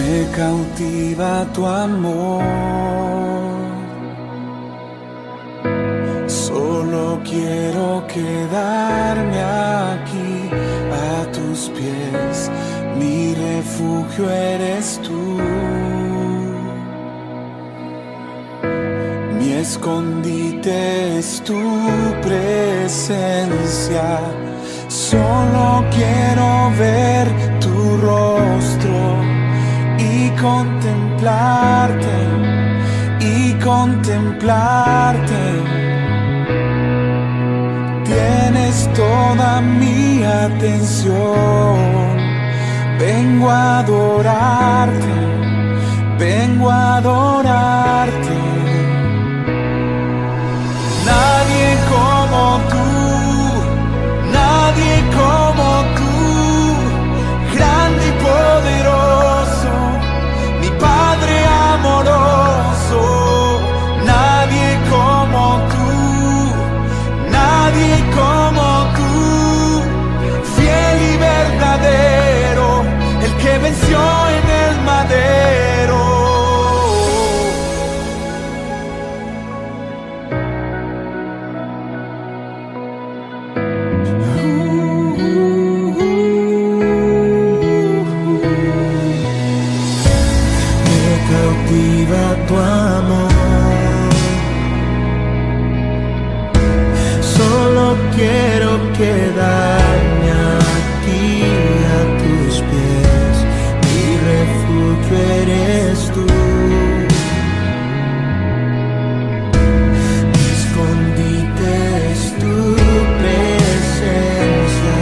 Me cautiva tu amor, solo quiero quedarme aquí a tus pies, mi refugio eres tú, mi escondite es tu presencia, solo quiero ver tu rostro y contemplarte, Tienes toda mi atención. Vengo a adorarte, vengo a adorarte. Nadie como tú, nadie como tú, grande y poderoso, mi Padre amoroso. Nadie como tú, nadie como tú, fiel y verdadero, el que venció en el madero. Cautiva tu amor, solo quiero quedarme aquí a tus pies, mi refugio eres tú, mi escondite es tu presencia.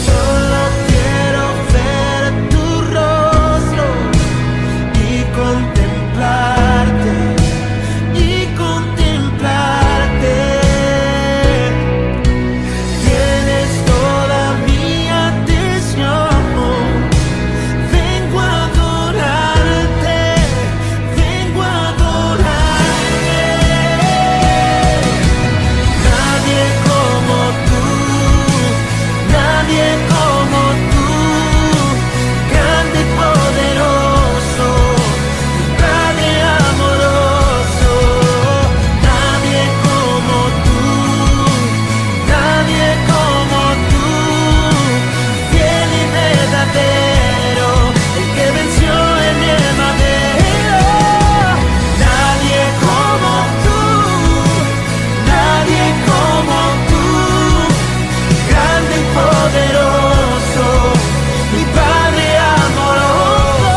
Solo quiero ver tu rostro y contemplarte, tienes toda mi atención. Vengo a adorarte, vengo a adorarte. Nadie como tú, nadie como tú, grande y poderoso, Padre amoroso. Nadie como tú, nadie como tú, fiel y verdadero, el que venció en el madero. Nadie como tú, nadie como tú, grande y poderoso, mi Padre amoroso.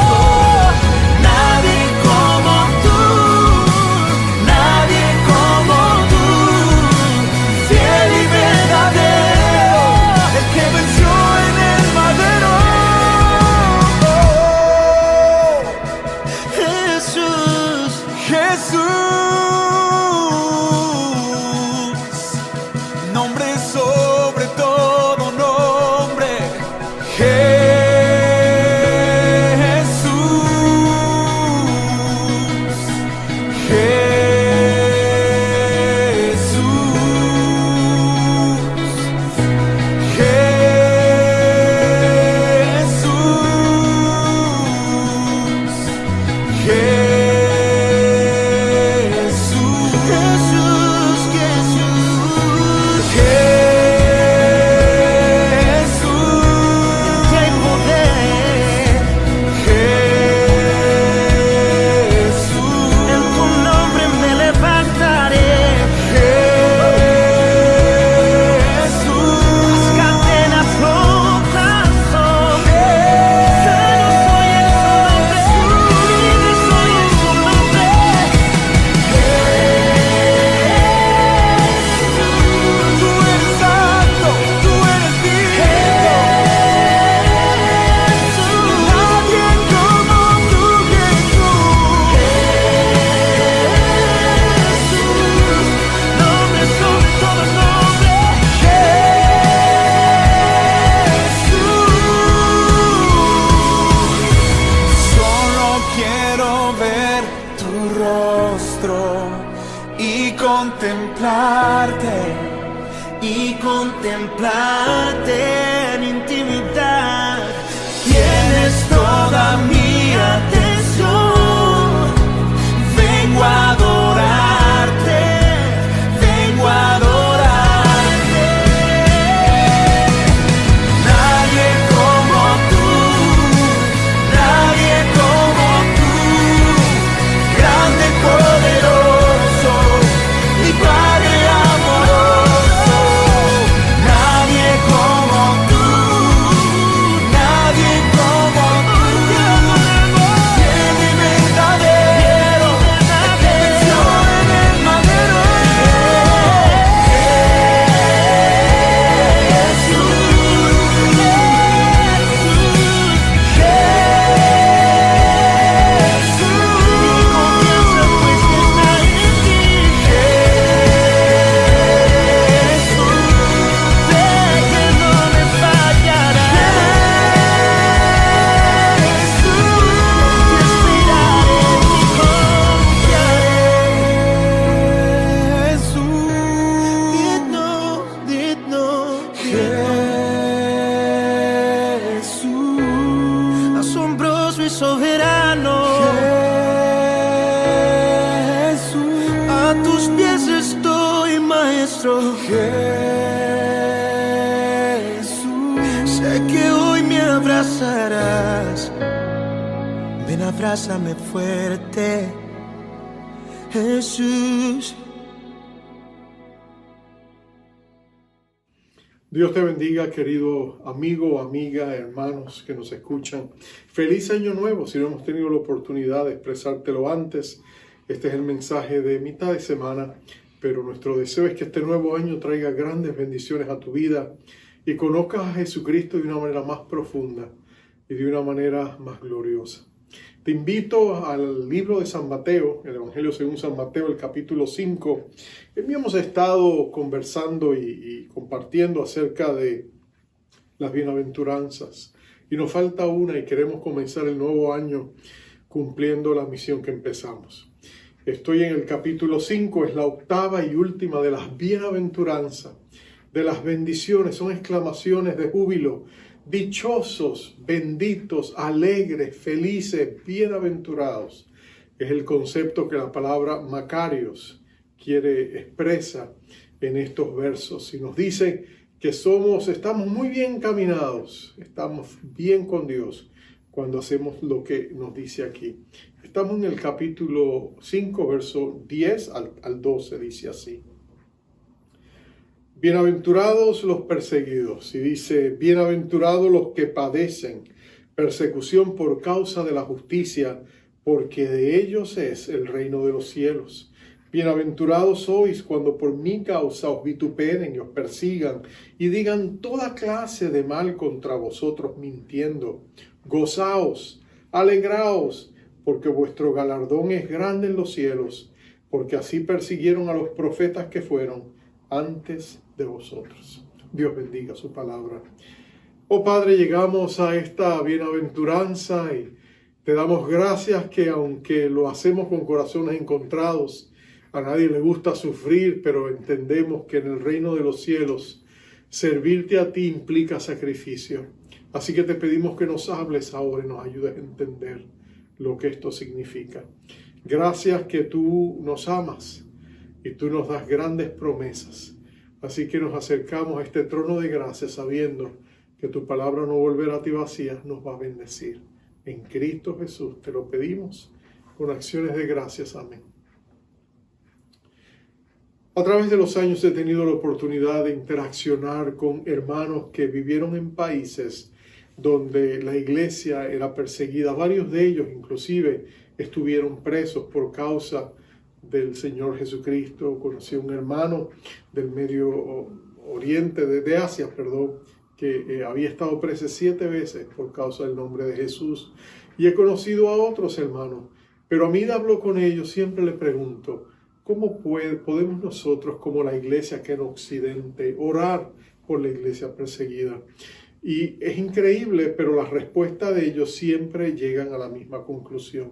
Nadie como tú, nadie como tú, fiel y verdadero, el que venció en el madero. Jesús, Jesús, nombre sobre todo nombre. Jesús, en tu nombre me levantaré. Las cadenas rotas son. Sano soy en su nombre, libre soy en su nombre. Tú eres santo, tú eres digno. Nadie como tú, Jesús. Nombre sobre todo nombre. Jesús, solo quiero ver tu rostro y contemplarte en intimidad. Tienes toda mi nuestro Jesús. Sé que hoy me abrazarás. Ven, abrázame fuerte, Jesús. Dios te bendiga, querido amigo, amiga, hermanos que nos escuchan. Feliz año nuevo, si no hemos tenido la oportunidad de expresártelo antes. Este es el mensaje de mitad de semana, pero nuestro deseo es que este nuevo año traiga grandes bendiciones a tu vida y conozcas a Jesucristo de una manera más profunda y de una manera más gloriosa. Te invito al libro de San Mateo, el Evangelio según San Mateo, el capítulo 5. Hemos estado conversando y compartiendo acerca de las bienaventuranzas. Y nos falta una y queremos comenzar el nuevo año cumpliendo la misión que empezamos. Estoy en el capítulo 5, es la octava y última de las bienaventuranzas, de las bendiciones, son exclamaciones de júbilo. Dichosos, benditos, alegres, felices, bienaventurados. Es el concepto que la palabra Macarios expresa en estos versos. Y nos dice que estamos muy bien encaminados, estamos bien con Dios cuando hacemos lo que nos dice aquí. Estamos en el capítulo 5, verso 10 al 12, dice así. Bienaventurados los perseguidos, y dice, bienaventurados los que padecen persecución por causa de la justicia, porque de ellos es el reino de los cielos. Bienaventurados sois cuando por mi causa os vituperen y os persigan, y digan toda clase de mal contra vosotros mintiendo. Gozaos, alegraos, porque vuestro galardón es grande en los cielos, porque así persiguieron a los profetas que fueron antes de vosotros. Dios bendiga su palabra. Oh Padre, llegamos a esta bienaventuranza y te damos gracias que aunque lo hacemos con corazones encontrados, a nadie le gusta sufrir, pero entendemos que en el reino de los cielos servirte a ti implica sacrificio. Así que te pedimos que nos hables ahora y nos ayudes a entender lo que esto significa. Gracias que tú nos amas y tú nos das grandes promesas. Así que nos acercamos a este trono de gracia sabiendo que tu palabra no volverá a ti vacía, nos va a bendecir. En Cristo Jesús te lo pedimos con acciones de gracias. Amén. A través de los años he tenido la oportunidad de interaccionar con hermanos que vivieron en países donde la iglesia era perseguida. Varios de ellos inclusive estuvieron presos por causa del Señor Jesucristo. Conocí a un hermano del Medio Oriente, de Asia, que había estado preso 7 veces por causa del nombre de Jesús. Y he conocido a otros hermanos, pero a mí hablo con ellos, siempre les pregunto, ¿cómo podemos nosotros como la iglesia que en Occidente orar por la iglesia perseguida? Y es increíble, pero la respuesta de ellos siempre llegan a la misma conclusión.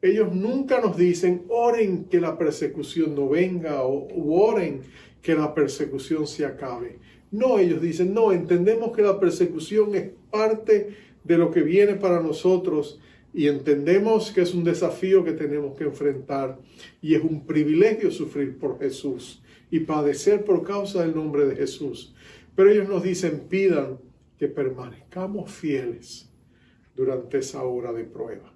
Ellos nunca nos dicen, oren que la persecución no venga o oren que la persecución se acabe. No, ellos dicen, no, entendemos que la persecución es parte de lo que viene para nosotros y entendemos que es un desafío que tenemos que enfrentar y es un privilegio sufrir por Jesús y padecer por causa del nombre de Jesús. Pero ellos nos dicen, pidan que permanezcamos fieles durante esa hora de prueba.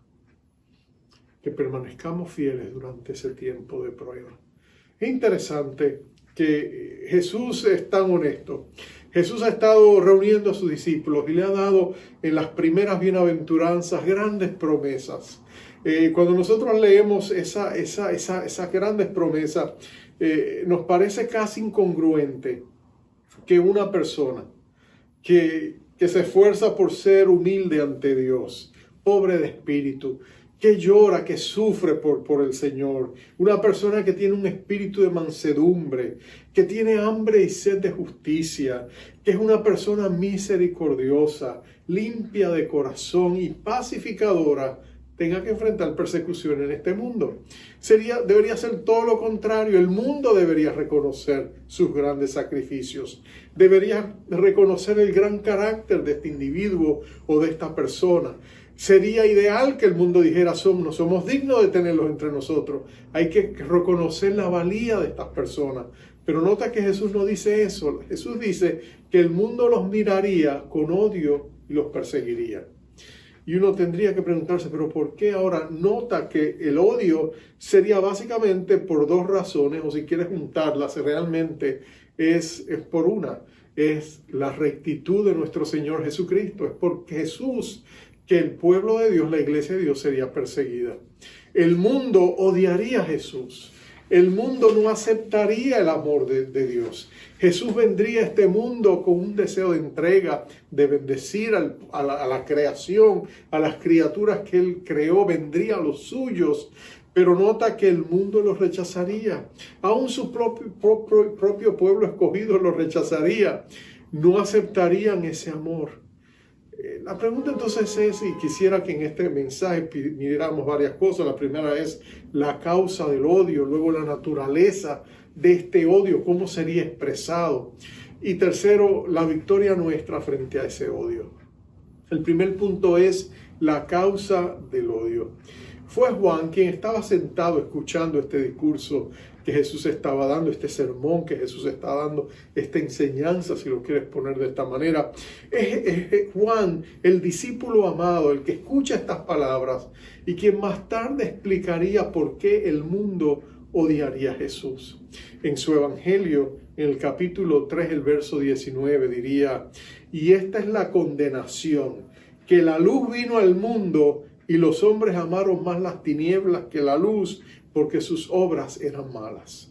Que permanezcamos fieles durante ese tiempo de prueba. Es interesante que Jesús es tan honesto. Jesús ha estado reuniendo a sus discípulos y le ha dado en las primeras bienaventuranzas grandes promesas. Cuando nosotros leemos esas grandes promesas, nos parece casi incongruente que una persona que se esfuerza por ser humilde ante Dios, pobre de espíritu, que llora, que sufre por el Señor, una persona que tiene un espíritu de mansedumbre, que tiene hambre y sed de justicia, que es una persona misericordiosa, limpia de corazón y pacificadora, tenga que enfrentar persecución en este mundo. Debería ser todo lo contrario. El mundo debería reconocer sus grandes sacrificios. Debería reconocer el gran carácter de este individuo o de esta persona. Sería ideal que el mundo dijera, no somos dignos de tenerlos entre nosotros. Hay que reconocer la valía de estas personas Pero nota que Jesús no dice eso. Jesús dice que el mundo los miraría con odio y los perseguiría. Y uno tendría que preguntarse, ¿pero por qué ahora? Nota que el odio sería básicamente por dos razones, o si quieres juntarlas, realmente es por una. Es la rectitud de nuestro Señor Jesucristo. Es por Jesús que el pueblo de Dios, la iglesia de Dios, sería perseguida. El mundo odiaría a Jesús. El mundo no aceptaría el amor de Dios. Jesús vendría a este mundo con un deseo de entrega, de bendecir a la creación, a las criaturas que Él creó, vendría a los suyos. Pero nota que el mundo los rechazaría. Aún su propio pueblo escogido los rechazaría. No aceptarían ese amor. La pregunta entonces es, y quisiera que en este mensaje miráramos varias cosas. La primera es la causa del odio, luego la naturaleza de este odio, cómo sería expresado. Y tercero, la victoria nuestra frente a ese odio. El primer punto es la causa del odio. Fue Juan quien estaba sentado escuchando este discurso que Jesús estaba dando, este sermón que Jesús está dando, esta enseñanza, si lo quieres poner de esta manera. Es Juan, el discípulo amado, el que escucha estas palabras y quien más tarde explicaría por qué el mundo odiaría a Jesús. En su evangelio, en el capítulo 3, el verso 19, diría: y esta es la condenación, que la luz vino al mundo y los hombres amaron más las tinieblas que la luz, porque sus obras eran malas.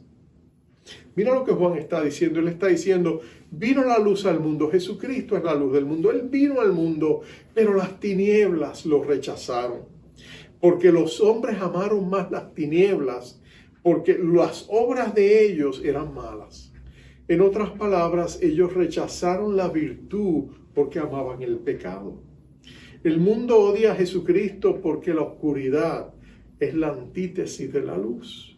Mira lo que Juan está diciendo. Él está diciendo, vino la luz al mundo. Jesucristo es la luz del mundo. Él vino al mundo, pero las tinieblas lo rechazaron. Porque los hombres amaron más las tinieblas, porque las obras de ellos eran malas. En otras palabras, ellos rechazaron la virtud porque amaban el pecado. El mundo odia a Jesucristo porque la oscuridad es la antítesis de la luz.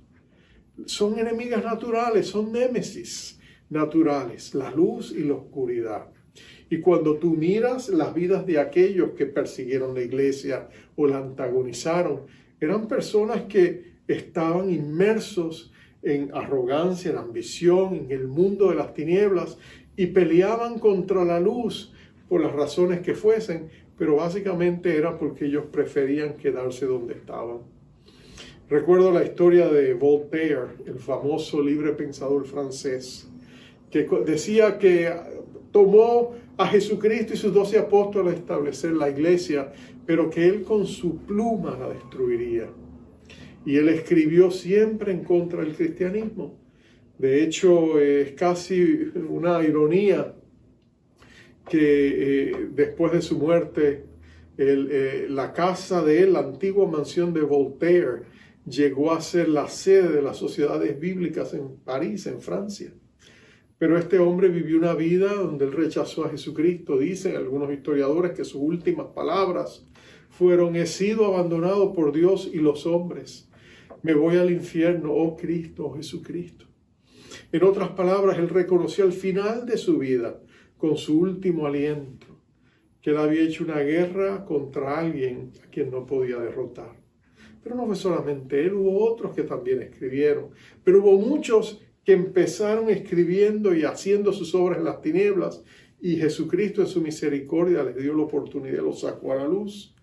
Son enemigas naturales, son némesis naturales, la luz y la oscuridad. Y cuando tú miras las vidas de aquellos que persiguieron la iglesia o la antagonizaron, eran personas que estaban inmersos en arrogancia, en ambición, en el mundo de las tinieblas y peleaban contra la luz por las razones que fuesen, pero básicamente era porque ellos preferían quedarse donde estaban. Recuerdo la historia de Voltaire, el famoso libre pensador francés, que decía que tomó a Jesucristo y sus 12 apóstoles a establecer la iglesia, pero que él con su pluma la destruiría. Y él escribió siempre en contra del cristianismo. De hecho, es casi una ironía que después de su muerte, la casa de él, la antigua mansión de Voltaire, llegó a ser la sede de las sociedades bíblicas en París, en Francia. Pero este hombre vivió una vida donde él rechazó a Jesucristo. Dicen algunos historiadores que sus últimas palabras fueron: he sido abandonado por Dios y los hombres. Me voy al infierno, oh Cristo, oh Jesucristo. En otras palabras, él reconoció al final de su vida, con su último aliento, que él había hecho una guerra contra alguien a quien no podía derrotar. Pero no fue solamente él, hubo otros que también escribieron. Pero hubo muchos que empezaron escribiendo y haciendo sus obras en las tinieblas, y Jesucristo en su misericordia les dio la oportunidad, los sacó a la luz.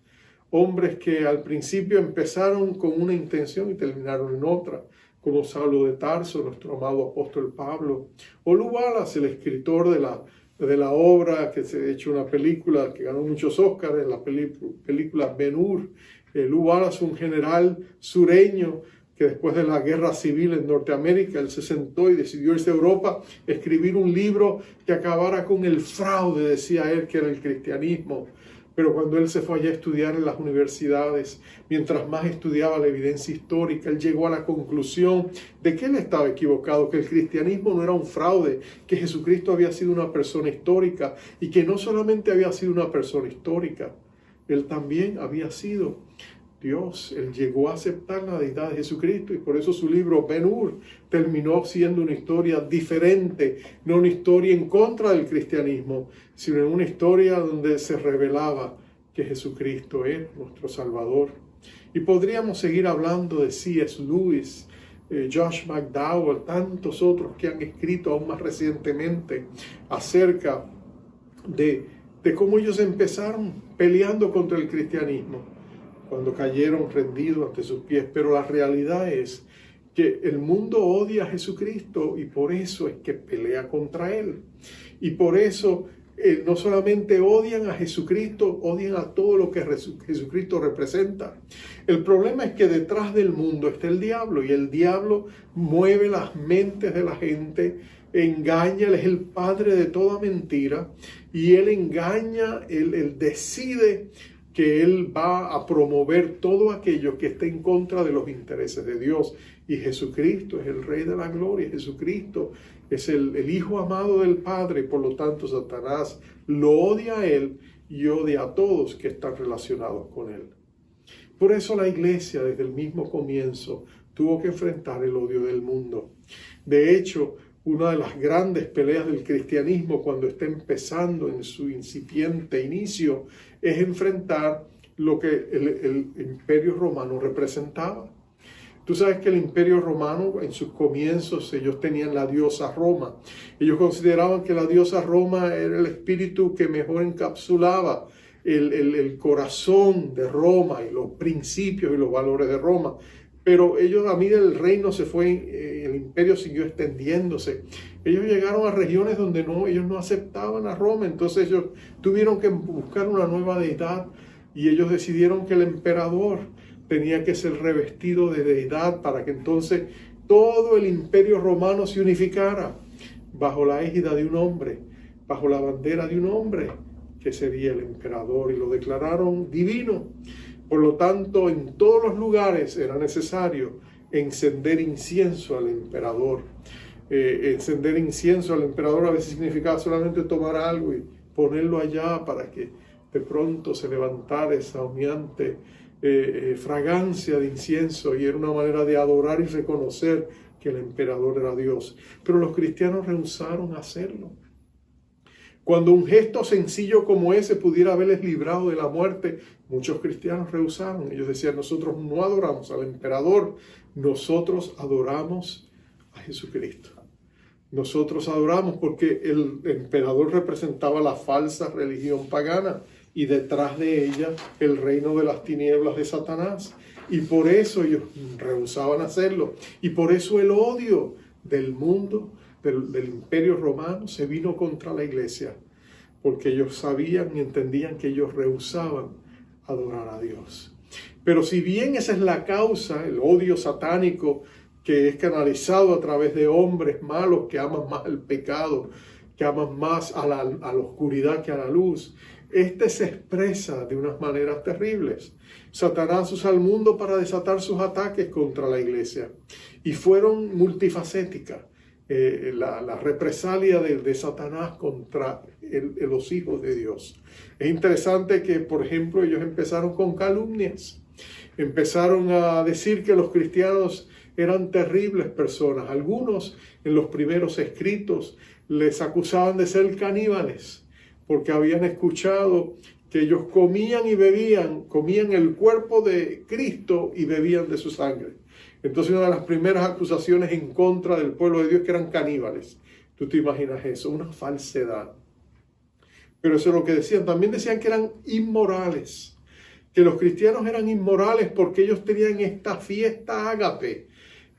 Hombres que al principio empezaron con una intención y terminaron en otra, como Saulo de Tarso, nuestro amado apóstol Pablo, o Lew Wallace, el escritor de la obra que se ha hecho una película que ganó muchos Óscares, la película Ben-Hur. Lew Wallace, un general sureño que después de la guerra civil en Norteamérica, él se sentó y decidió irse a Europa, escribir un libro que acabara con el fraude, decía él, que era el cristianismo. Pero cuando él se fue allá a estudiar en las universidades, mientras más estudiaba la evidencia histórica, él llegó a la conclusión de que él estaba equivocado, que el cristianismo no era un fraude, que Jesucristo había sido una persona histórica, y que no solamente había sido una persona histórica, él también había sido Dios. Él llegó a aceptar la deidad de Jesucristo, y por eso su libro Ben-Hur terminó siendo una historia diferente, no una historia en contra del cristianismo, sino una historia donde se revelaba que Jesucristo es nuestro Salvador. Y podríamos seguir hablando de C.S. Lewis, Josh McDowell, tantos otros que han escrito aún más recientemente acerca de cómo ellos empezaron peleando contra el cristianismo cuando cayeron rendidos ante sus pies. Pero la realidad es que el mundo odia a Jesucristo y por eso es que pelea contra Él. Y por eso no solamente odian a Jesucristo, odian a todo lo que Jesucristo representa. El problema es que detrás del mundo está el diablo y el diablo mueve las mentes de la gente, engaña, él es el padre de toda mentira y él engaña, él decide que él va a promover todo aquello que esté en contra de los intereses de Dios. Y Jesucristo es el Rey de la Gloria, Jesucristo es el Hijo amado del Padre, por lo tanto Satanás lo odia a él y odia a todos que están relacionados con él. Por eso la iglesia desde el mismo comienzo tuvo que enfrentar el odio del mundo. De hecho, una de las grandes peleas del cristianismo cuando está empezando en su incipiente inicio es enfrentar lo que el Imperio Romano representaba. Tú sabes que el Imperio Romano en sus comienzos ellos tenían la diosa Roma. Ellos consideraban que la diosa Roma era el espíritu que mejor encapsulaba el corazón de Roma y los principios y los valores de Roma. Pero ellos, a medida el reino se fue, el imperio siguió extendiéndose. Ellos llegaron a regiones donde ellos no aceptaban a Roma. Entonces ellos tuvieron que buscar una nueva deidad y ellos decidieron que el emperador tenía que ser revestido de deidad para que entonces todo el imperio romano se unificara bajo la égida de un hombre, bajo la bandera de un hombre, que sería el emperador, y lo declararon divino. Por lo tanto, en todos los lugares era necesario encender incienso al emperador. Encender incienso al emperador a veces significaba solamente tomar algo y ponerlo allá para que de pronto se levantara esa humeante fragancia de incienso, y era una manera de adorar y reconocer que el emperador era Dios. Pero los cristianos rehusaron hacerlo. Cuando un gesto sencillo como ese pudiera haberles librado de la muerte, muchos cristianos rehusaron. Ellos decían: nosotros no adoramos al emperador, nosotros adoramos a Jesucristo. Nosotros adoramos porque el emperador representaba la falsa religión pagana y detrás de ella el reino de las tinieblas de Satanás. Y por eso ellos rehusaban hacerlo. Y por eso el odio del mundo, del imperio romano, se vino contra la iglesia. Porque ellos sabían y entendían que ellos rehusaban adorar a Dios. Pero si bien esa es la causa, el odio satánico que es canalizado a través de hombres malos que aman más el pecado, que aman más a la oscuridad que a la luz, este se expresa de unas maneras terribles. Satanás usa al mundo para desatar sus ataques contra la iglesia y fueron multifacéticas. La represalia de Satanás contra los hijos de Dios. Es interesante que, por ejemplo, ellos empezaron con calumnias. Empezaron a decir que los cristianos eran terribles personas. Algunos en los primeros escritos les acusaban de ser caníbales, porque habían escuchado que ellos comían y bebían, comían el cuerpo de Cristo y bebían de su sangre. Entonces una de las primeras acusaciones en contra del pueblo de Dios que eran caníbales. ¿Tú te imaginas eso? Una falsedad. Pero eso es lo que decían. También decían que eran inmorales, que los cristianos eran inmorales porque ellos tenían esta fiesta ágape,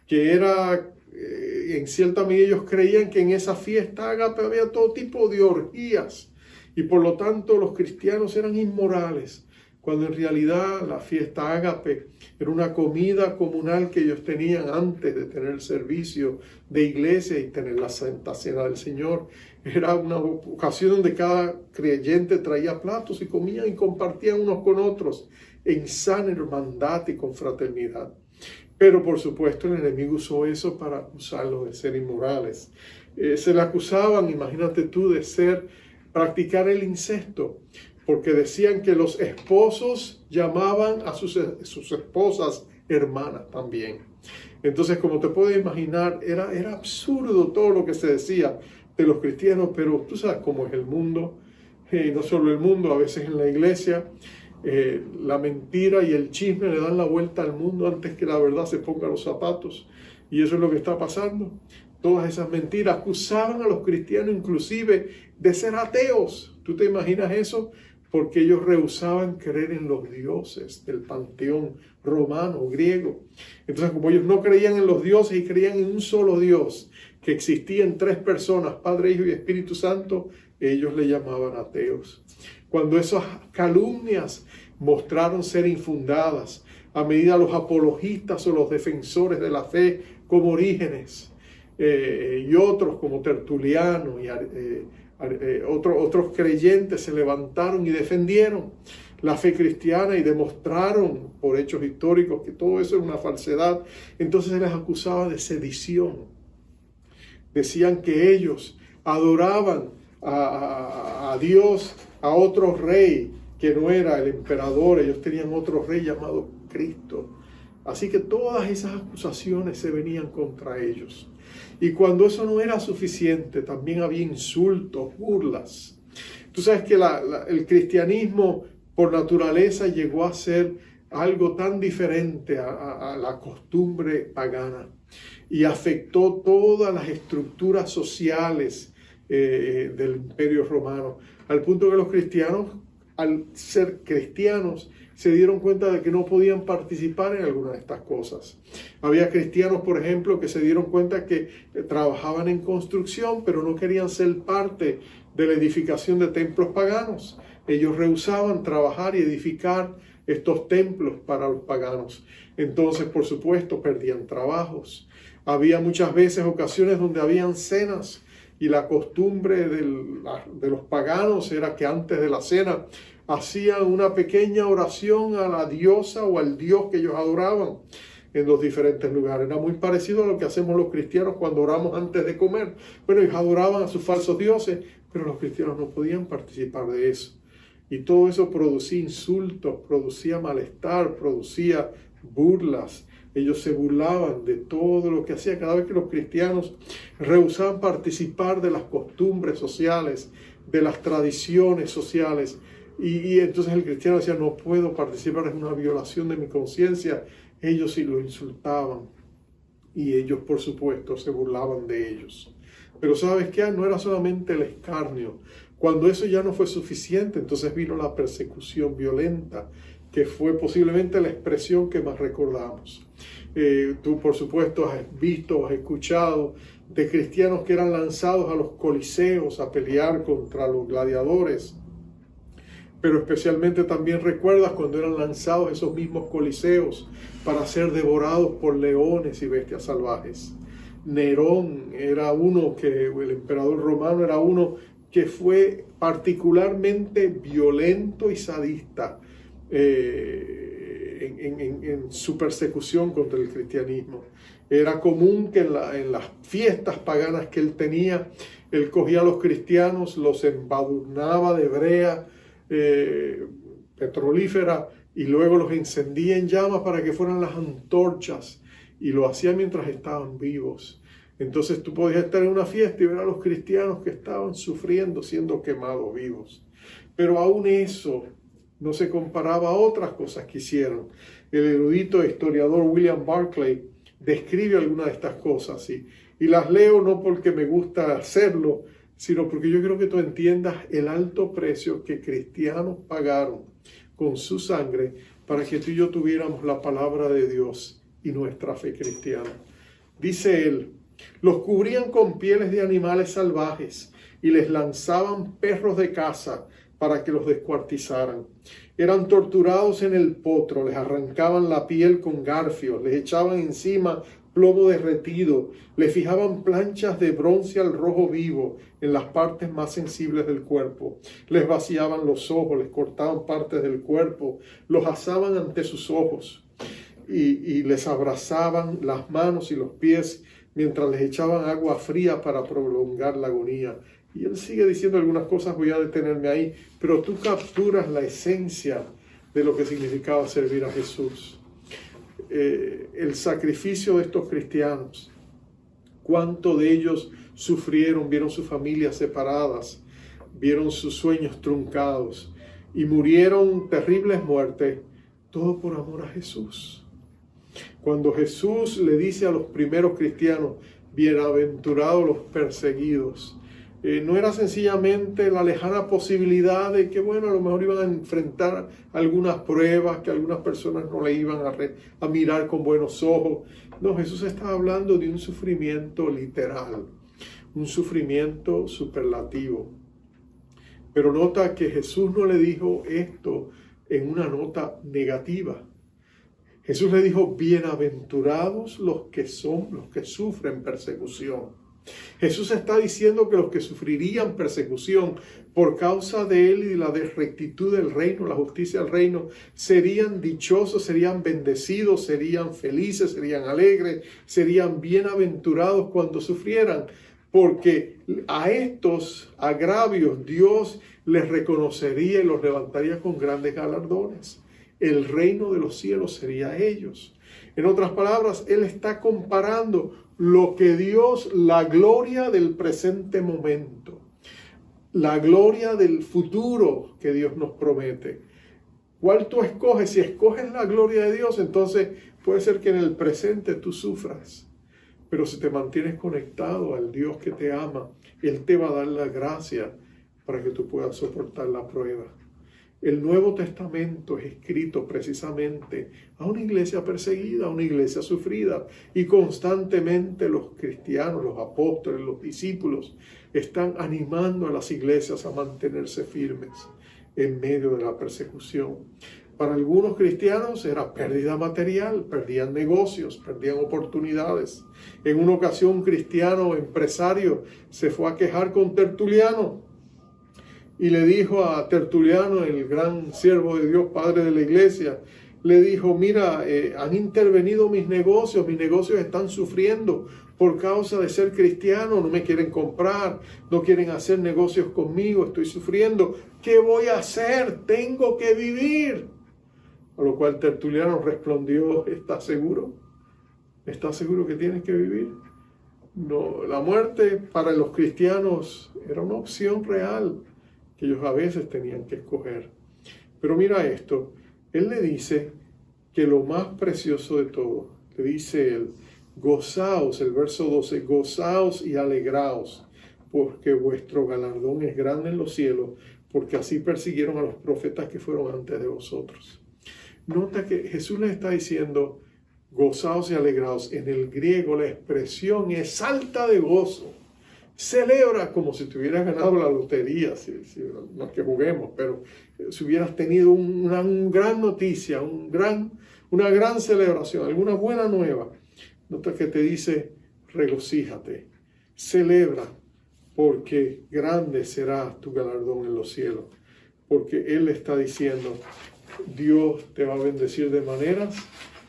que era, en cierta medida ellos creían que en esa fiesta ágape había todo tipo de orgías y por lo tanto los cristianos eran inmorales, cuando en realidad la fiesta ágape era una comida comunal que ellos tenían antes de tener el servicio de iglesia y tener la Santa Cena del Señor. Era una ocasión donde cada creyente traía platos y comían y compartían unos con otros en sana hermandad y confraternidad. Pero por supuesto el enemigo usó eso para acusarlos de ser inmorales. Se le acusaban, imagínate tú, de practicar el incesto, porque decían que los esposos llamaban a sus esposas hermanas también. Entonces, como te puedes imaginar, era absurdo todo lo que se decía de los cristianos, pero tú sabes cómo es el mundo, y no solo el mundo, a veces en la iglesia, la mentira y el chisme le dan la vuelta al mundo antes que la verdad se ponga los zapatos. Y eso es lo que está pasando. Todas esas mentiras acusaban a los cristianos inclusive de ser ateos. ¿Tú te imaginas eso? Porque ellos rehusaban creer en los dioses del panteón romano, griego. Entonces, como ellos no creían en los dioses y creían en un solo Dios, que existía en 3 personas, Padre, Hijo y Espíritu Santo, ellos le llamaban ateos. Cuando esas calumnias mostraron ser infundadas, a medida los apologistas o los defensores de la fe, como Orígenes y otros como Tertuliano y otros creyentes se levantaron y defendieron la fe cristiana y demostraron por hechos históricos que todo eso es una falsedad, entonces se les acusaba de sedición. Decían que ellos adoraban a Dios, a otro rey que no era el emperador. Ellos tenían otro rey llamado Cristo. Así que todas esas acusaciones se venían contra ellos. Y cuando eso no era suficiente, también había insultos, burlas. Tú sabes que el cristianismo por naturaleza llegó a ser algo tan diferente a la costumbre pagana y afectó todas las estructuras sociales del Imperio Romano, al punto que los cristianos, al ser cristianos, se dieron cuenta de que no podían participar en alguna de estas cosas. Había cristianos, por ejemplo, que se dieron cuenta que trabajaban en construcción, pero no querían ser parte de la edificación de templos paganos. Ellos rehusaban trabajar y edificar estos templos para los paganos. Entonces, por supuesto, perdían trabajos. Había muchas veces ocasiones donde habían cenas y la costumbre de los paganos era que antes de la cena hacían una pequeña oración a la diosa o al dios que ellos adoraban en los diferentes lugares. Era muy parecido a lo que hacemos los cristianos cuando oramos antes de comer. Bueno, ellos adoraban a sus falsos dioses, pero los cristianos no podían participar de eso. Y todo eso producía insultos, producía malestar, producía burlas. Ellos se burlaban de todo lo que hacía. Cada vez que los cristianos rehusaban participar de las costumbres sociales, de las tradiciones sociales, y entonces el cristiano decía, no puedo participar, es una violación de mi conciencia. Ellos sí lo insultaban y ellos, por supuesto, se burlaban de ellos. Pero ¿sabes qué? No era solamente el escarnio. Cuando eso ya no fue suficiente, entonces vino la persecución violenta, que fue posiblemente la expresión que más recordamos. Tú, por supuesto, has visto, has escuchado de cristianos que eran lanzados a los coliseos a pelear contra los gladiadores. Pero especialmente también recuerdas cuando eran lanzados esos mismos coliseos para ser devorados por leones y bestias salvajes. Nerón era uno el emperador romano era uno que fue particularmente violento y sadista en su persecución contra el cristianismo. Era común que en las fiestas paganas que él tenía, él cogía a los cristianos, los embadurnaba de brea petrolífera y luego los encendía en llamas para que fueran las antorchas, y lo hacía mientras estaban vivos. Entonces tú podías estar en una fiesta y ver a los cristianos que estaban sufriendo, siendo quemados vivos. Pero aún eso no se comparaba a otras cosas que hicieron. El erudito e historiador William Barclay describe algunas de estas cosas y las leo no porque me gusta hacerlo, sino porque yo quiero que tú entiendas el alto precio que cristianos pagaron con su sangre para que tú y yo tuviéramos la palabra de Dios y nuestra fe cristiana. Dice él, los cubrían con pieles de animales salvajes y les lanzaban perros de caza para que los descuartizaran. Eran torturados en el potro, les arrancaban la piel con garfios, les echaban encima plomo derretido, le fijaban planchas de bronce al rojo vivo en las partes más sensibles del cuerpo, les vaciaban los ojos, les cortaban partes del cuerpo, los asaban ante sus ojos y les abrazaban las manos y los pies mientras les echaban agua fría para prolongar la agonía. Y él sigue diciendo algunas cosas, voy a detenerme ahí, pero tú capturas la esencia de lo que significaba servir a Jesús. El sacrificio de estos cristianos, cuánto de ellos sufrieron, vieron sus familias separadas, vieron sus sueños truncados y murieron terribles muertes, todo por amor a Jesús. Cuando Jesús le dice a los primeros cristianos, bienaventurados los perseguidos, no era sencillamente la lejana posibilidad de que, bueno, a lo mejor iban a enfrentar algunas pruebas, que algunas personas no le iban a mirar con buenos ojos. No, Jesús estaba hablando de un sufrimiento literal, un sufrimiento superlativo. Pero nota que Jesús no le dijo esto en una nota negativa. Jesús le dijo, bienaventurados los que sufren persecución. Jesús está diciendo que los que sufrirían persecución por causa de Él y de la rectitud del reino, la justicia del reino, serían dichosos, serían bendecidos, serían felices, serían alegres, serían bienaventurados cuando sufrieran, porque a estos agravios Dios les reconocería y los levantaría con grandes galardones. El reino de los cielos sería ellos. En otras palabras, Él está comparando lo que Dios, la gloria del presente momento, la gloria del futuro que Dios nos promete. ¿Cuál tú escoges? Si escoges la gloria de Dios, entonces puede ser que en el presente tú sufras. Pero si te mantienes conectado al Dios que te ama, Él te va a dar la gracia para que tú puedas soportar la prueba. El Nuevo Testamento es escrito precisamente a una iglesia perseguida, a una iglesia sufrida, y constantemente los cristianos, los apóstoles, los discípulos están animando a las iglesias a mantenerse firmes en medio de la persecución. Para algunos cristianos era pérdida material, perdían negocios, perdían oportunidades. En una ocasión un cristiano empresario se fue a quejar con Tertuliano y le dijo a Tertuliano, el gran siervo de Dios, padre de la iglesia, le dijo, mira, han intervenido mis negocios están sufriendo por causa de ser cristiano, no me quieren comprar, no quieren hacer negocios conmigo, estoy sufriendo, ¿qué voy a hacer? Tengo que vivir. A lo cual Tertuliano respondió, ¿estás seguro? ¿Estás seguro que tienes que vivir? No, la muerte para los cristianos era una opción real que ellos a veces tenían que escoger. Pero mira esto, él le dice que lo más precioso de todo, le dice él, gozaos, el verso 12, gozaos y alegraos, porque vuestro galardón es grande en los cielos, porque así persiguieron a los profetas que fueron antes de vosotros. Nota que Jesús les está diciendo, gozaos y alegraos. En el griego la expresión es salta de gozo. Celebra como si te hubieras ganado la lotería, no es que juguemos, pero si hubieras tenido una gran noticia, una gran celebración, alguna buena nueva. Nota que te dice, regocíjate, celebra, porque grande será tu galardón en los cielos. Porque Él está diciendo, Dios te va a bendecir de maneras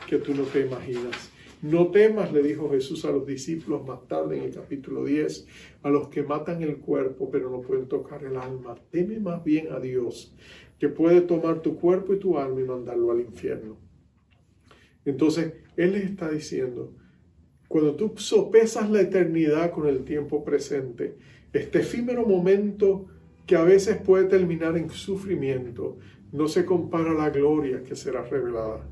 que tú no te imaginas. No temas, le dijo Jesús a los discípulos más tarde en el capítulo 10, a los que matan el cuerpo pero no pueden tocar el alma. Teme más bien a Dios, que puede tomar tu cuerpo y tu alma y mandarlo al infierno. Entonces, Él les está diciendo, cuando tú sopesas la eternidad con el tiempo presente, este efímero momento que a veces puede terminar en sufrimiento, no se compara a la gloria que será revelada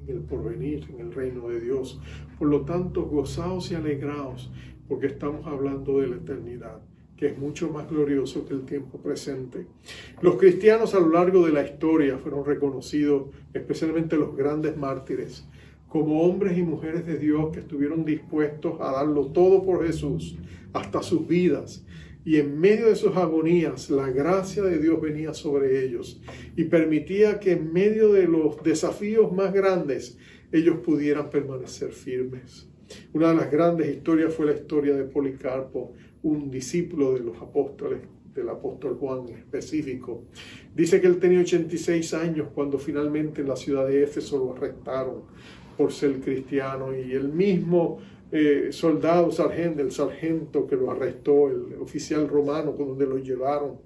en el porvenir, en el reino de Dios. Por lo tanto, gozaos y alegraos, porque estamos hablando de la eternidad, que es mucho más glorioso que el tiempo presente. Los cristianos a lo largo de la historia fueron reconocidos, especialmente los grandes mártires, como hombres y mujeres de Dios que estuvieron dispuestos a darlo todo por Jesús, hasta sus vidas. Y en medio de sus agonías, la gracia de Dios venía sobre ellos y permitía que en medio de los desafíos más grandes, ellos pudieran permanecer firmes. Una de las grandes historias fue la historia de Policarpo, un discípulo de los apóstoles, del apóstol Juan en específico. Dice que él tenía 86 años cuando finalmente en la ciudad de Éfeso lo arrestaron por ser cristiano, y el mismo soldado, el sargento que lo arrestó, el oficial romano con donde lo llevaron,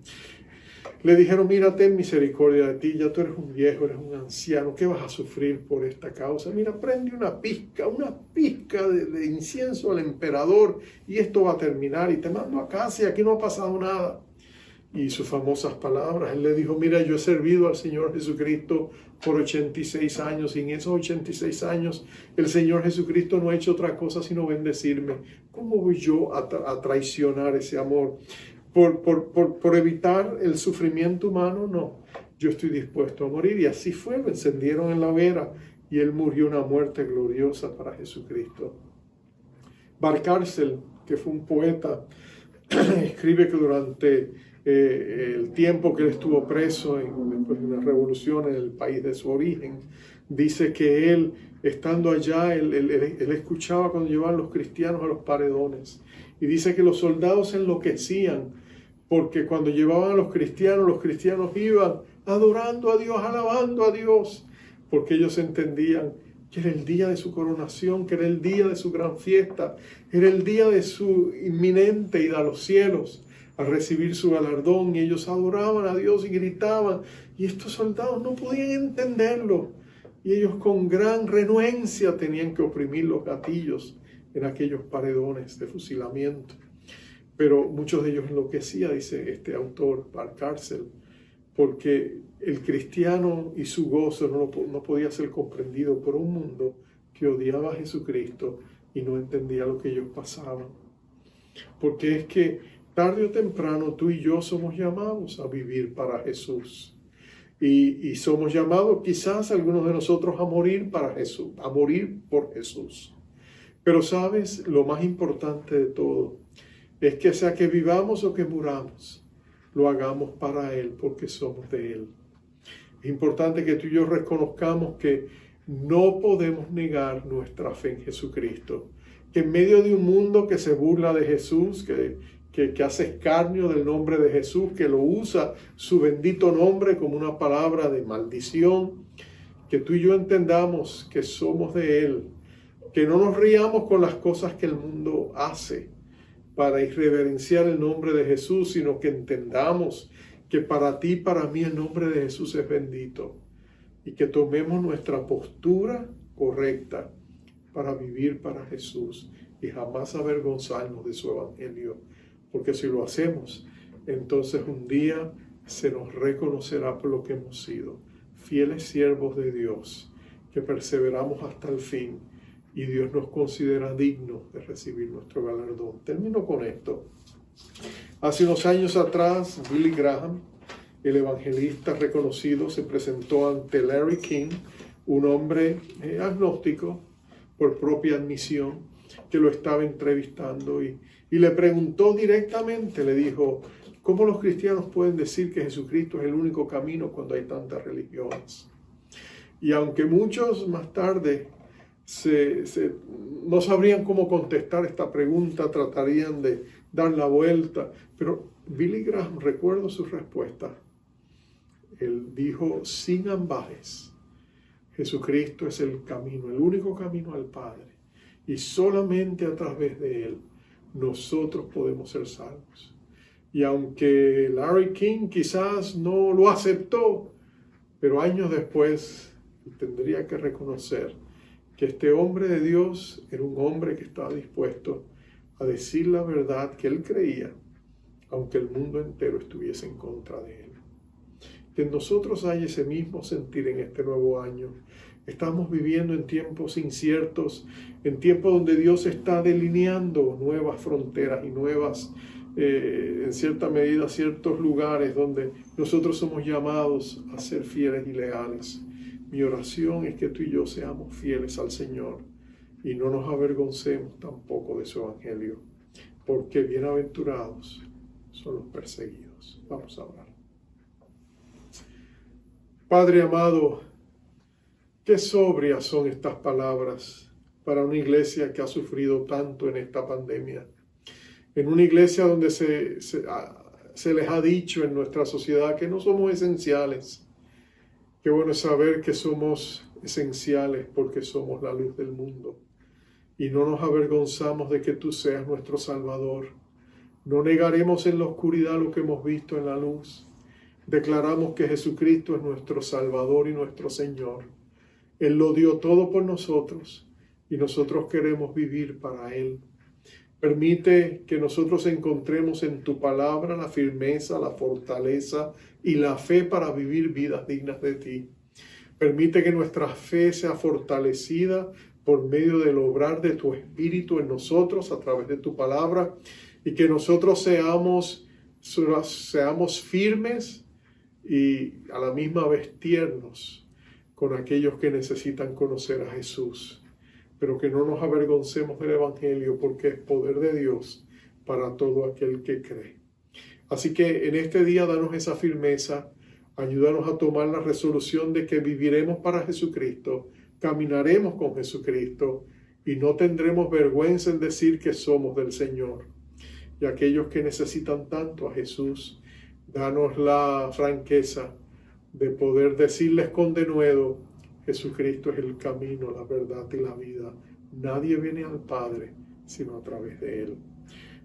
le dijeron, mira, ten misericordia de ti, ya tú eres un viejo, eres un anciano, ¿qué vas a sufrir por esta causa? Mira, prende una pizca de incienso al emperador y esto va a terminar y te mando a casa y aquí no ha pasado nada. y sus famosas palabras. Él le dijo, mira, yo he servido al Señor Jesucristo por 86 años y en esos 86 años el Señor Jesucristo no ha hecho otra cosa sino bendecirme. ¿Cómo voy yo a traicionar ese amor? ¿Por evitar el sufrimiento humano? No, yo estoy dispuesto a morir. Y así fue, lo encendieron en la hoguera y él murió una muerte gloriosa para Jesucristo. Barcárcel, que fue un poeta, escribe que durante el tiempo que él estuvo preso después de una revolución en el país de su origen, dice que él, estando allá, él escuchaba cuando llevaban los cristianos a los paredones. Y dice que los soldados enloquecían porque cuando llevaban a los cristianos iban adorando a Dios, alabando a Dios, porque ellos entendían que era el día de su coronación, que era el día de su gran fiesta, era el día de su inminente ida a los cielos, a recibir su galardón, y ellos adoraban a Dios y gritaban, y estos soldados no podían entenderlo, y ellos con gran renuencia tenían que oprimir los gatillos en aquellos paredones de fusilamiento. Pero muchos de ellos enloquecían, dice este autor, Barcárcel, porque el cristiano y su gozo no podía ser comprendido por un mundo que odiaba a Jesucristo y no entendía lo que ellos pasaban. Porque es que tarde o temprano tú y yo somos llamados a vivir para Jesús. Y somos llamados quizás algunos de nosotros a morir para Jesús, a morir por Jesús. Pero sabes, lo más importante de todo es que sea que vivamos o que muramos, lo hagamos para Él porque somos de Él. Es importante que tú y yo reconozcamos que no podemos negar nuestra fe en Jesucristo. Que en medio de un mundo que se burla de Jesús, que hace escarnio del nombre de Jesús, que lo usa su bendito nombre como una palabra de maldición, que tú y yo entendamos que somos de Él, que no nos riamos con las cosas que el mundo hace para irreverenciar el nombre de Jesús, sino que entendamos que para ti y para mí el nombre de Jesús es bendito y que tomemos nuestra postura correcta para vivir para Jesús y jamás avergonzarnos de su evangelio, porque si lo hacemos, entonces un día se nos reconocerá por lo que hemos sido, fieles siervos de Dios, que perseveramos hasta el fin, y Dios nos considera dignos de recibir nuestro galardón. Termino con esto. Hace unos años atrás, Billy Graham, el evangelista reconocido, se presentó ante Larry King, un hombre agnóstico, por propia admisión, que lo estaba entrevistando y le preguntó directamente, le dijo, ¿cómo los cristianos pueden decir que Jesucristo es el único camino cuando hay tantas religiones? Y aunque muchos más tarde no sabrían cómo contestar esta pregunta, tratarían de dar la vuelta, pero Billy Graham, recuerdo su respuesta. Él dijo, sin ambajes, Jesucristo es el camino, el único camino al Padre, y solamente a través de Él nosotros podemos ser salvos. Y aunque Larry King quizás no lo aceptó, pero años después tendría que reconocer que este hombre de Dios era un hombre que estaba dispuesto a decir la verdad que él creía, aunque el mundo entero estuviese en contra de él. Que en nosotros hay ese mismo sentir en este nuevo año. Estamos viviendo en tiempos inciertos, en tiempos donde Dios está delineando nuevas fronteras y nuevas, en cierta medida, ciertos lugares donde nosotros somos llamados a ser fieles y leales. Mi oración es que tú y yo seamos fieles al Señor y no nos avergoncemos tampoco de su evangelio, porque bienaventurados son los perseguidos. Vamos a orar. Padre amado, qué sobrias son estas palabras para una iglesia que ha sufrido tanto en esta pandemia. En una iglesia donde se les ha dicho en nuestra sociedad que no somos esenciales. Qué bueno es saber que somos esenciales porque somos la luz del mundo. Y no nos avergonzamos de que tú seas nuestro Salvador. No negaremos en la oscuridad lo que hemos visto en la luz. Declaramos que Jesucristo es nuestro Salvador y nuestro Señor. Él lo dio todo por nosotros y nosotros queremos vivir para Él. Permite que nosotros encontremos en tu palabra la firmeza, la fortaleza y la fe para vivir vidas dignas de ti. Permite que nuestra fe sea fortalecida por medio del obrar de tu Espíritu en nosotros a través de tu palabra, y que nosotros seamos firmes y a la misma vez tiernos con aquellos que necesitan conocer a Jesús, pero que no nos avergoncemos del Evangelio, porque es poder de Dios para todo aquel que cree. Así que en este día danos esa firmeza, ayúdanos a tomar la resolución de que viviremos para Jesucristo, caminaremos con Jesucristo y no tendremos vergüenza en decir que somos del Señor. Y aquellos que necesitan tanto a Jesús, danos la franqueza de poder decirles con denuedo: Jesucristo es el camino, la verdad y la vida. Nadie viene al Padre sino a través de Él.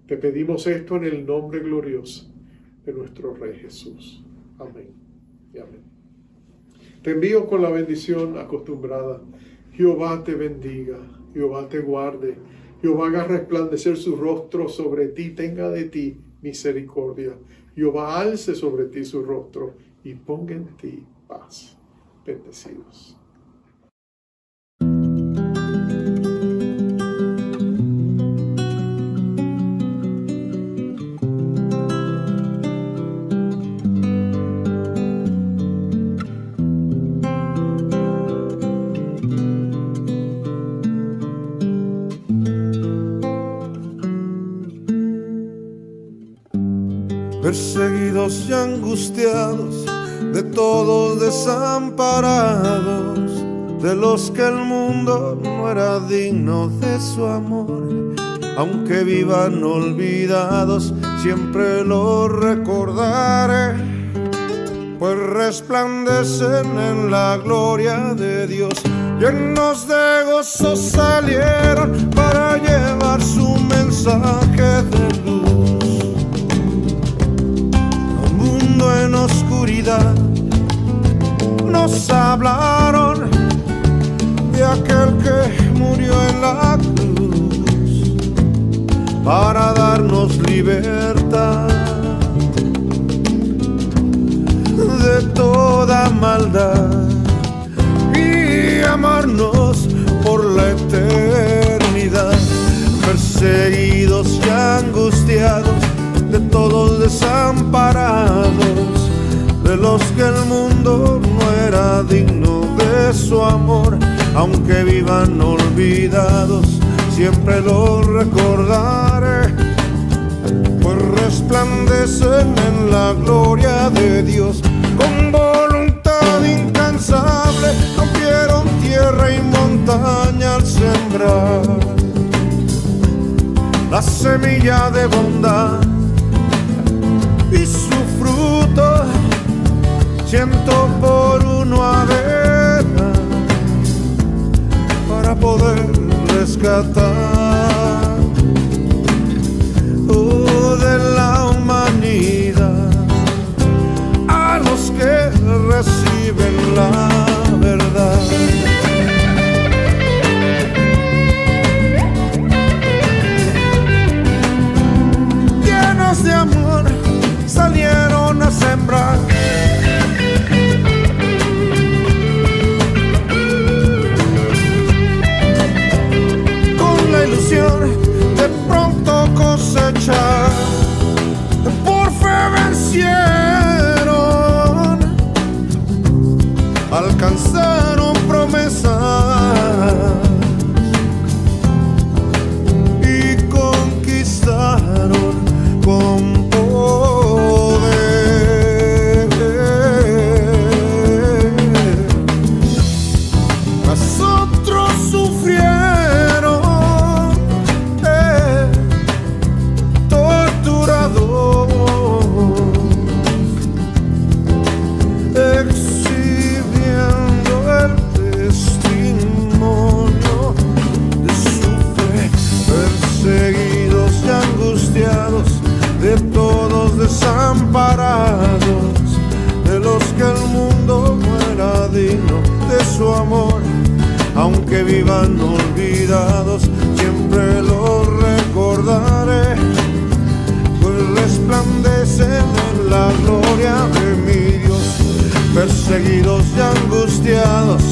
Te pedimos esto en el nombre glorioso de nuestro Rey Jesús. Amén y amén. Te envío con la bendición acostumbrada. Jehová te bendiga, Jehová te guarde, Jehová haga resplandecer su rostro sobre ti, tenga de ti misericordia. Jehová alce sobre ti su rostro y ponga en ti paz. Bendecidos. Perseguidos y angustiados, de todos desamparados, de los que el mundo no era digno de su amor. Aunque vivan olvidados, siempre lo recordaré, pues resplandecen en la gloria de Dios. Llenos de gozo salieron para llevar su mensaje de luz. En oscuridad nos hablaron de aquel que murió en la cruz para darnos libertad de toda maldad y amarnos por la eternidad. Perseguidos y angustiados, de todos desamparados, de los que el mundo no era digno de su amor. Aunque vivan olvidados, siempre lo recordaré, pues resplandecen en la gloria de Dios. Con voluntad incansable rompieron tierra y montaña al sembrar la semilla de bondad, y su fruto 100 por 1 adera para poder rescatar de la humanidad a los que reciben la verdad. Llenos de amor salieron a sembrar, con la ilusión de pronto cosechar. Por fe vencieron, alcanzaron promesas y conquistaron con de todos desamparados, de los que el mundo no era digno de su amor. Aunque vivan olvidados, siempre lo recordaré, recordaré, pues resplandecen en la gloria de mi Dios. Perseguidos y angustiados,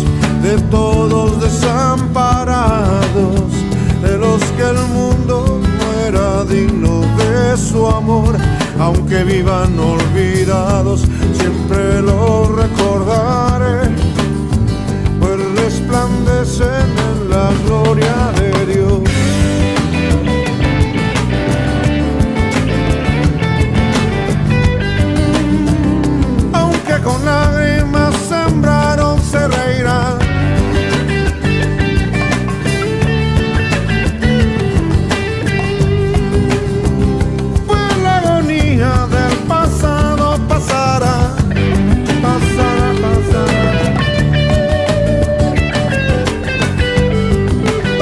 de todos desamparados, de los que el mundo no era digno de su amor, aunque vivan olvidados, siempre lo recordaré, pues resplandecen en la gloria de Dios. Aunque con lágrimas sembraron, se reirán. Pues la agonía del pasado pasará, pasará, pasará.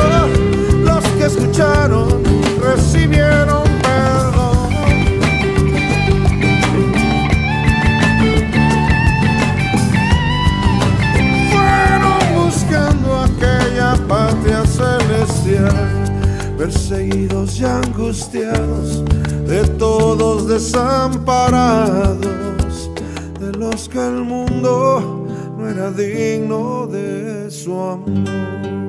Oh, los que escucharon recibieron perdón. Patria celestial, perseguidos y angustiados, de todos desamparados, de los que el mundo no era digno de su amor.